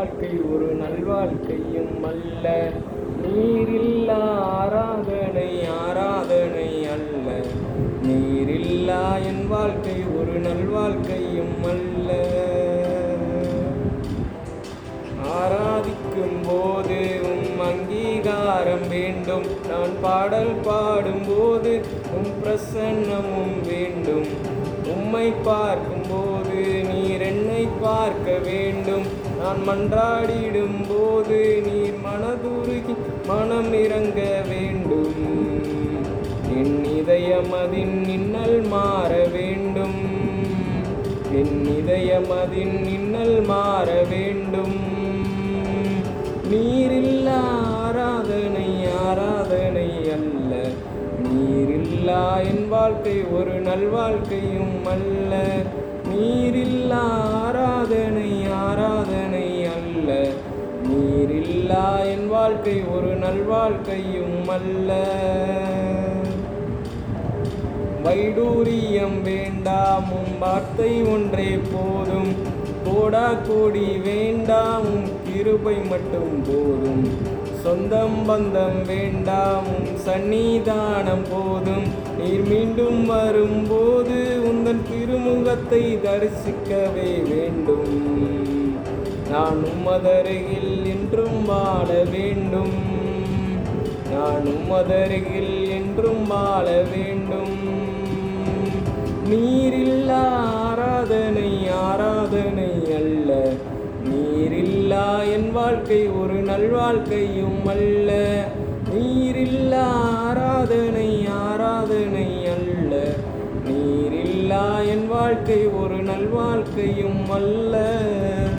வாழ்க்கை ஒரு நல்வாழ்க்கையும் அல்ல. நீரில்லா ஆராதனை ஆராதனை அல்ல. நீரில்லா என் வாழ்க்கை ஒரு நல்வாழ்க்கையும் அல்ல. ஆராதிக்கும் போது அங்கீகாரம் வேண்டும். நான் பாடல் பாடும்போது பிரசன்னமும் வேண்டும். உம்மை பார்க்கும்போது நீர் என்னை பார்க்க வேண்டும். நான் மன்றாடிடும் போது நீர் மனதுருகி மனம் இறங்க வேண்டும். என் இதயம் அதின் இன்னல் மாற வேண்டும். என் இதயம் அதின் இன்னல் மாற வேண்டும். நீரில்லா ஆராதனை ஆராதனை அல்ல. நீரில்லா என் வாழ்க்கை ஒரு நல்வாழ்க்கையும் அல்ல. நீரில்லா ஆராதனை ஆராதனை அல்ல. நீரில்லா என் வாழ்க்கை ஒரு நல்வாழ்க்கையும் அல்ல. வைடூரியம் வேண்டாம், வார்த்தை ஒன்றே போதும். கோடா கோடி வேண்டாம், கிருபை மட்டும் போதும். சொந்தம் பந்தம் வேண்டாம், சந்நிதானம் போதும். நீர் மீண்டும் வரும்போது உந்தன் திருமுகத்தை தரிசிக்கவே வேண்டும். நான் உம்மதருகில் என்றும் வாழ வேண்டும். நான் உம்மதருகில் என்றும் வாழ வேண்டும். நீரில்லா ஆராதனை ஆராதனை அல்ல. நீரில்லா என் வாழ்க்கை ஒரு நல்வாழ்க்கையும் அல்ல. நீரில்லா ஆராதனை ஆராதனை அல்ல. நீரில்லா என் வாழ்க்கை ஒரு நல்வாழ்க்கையும் அல்ல.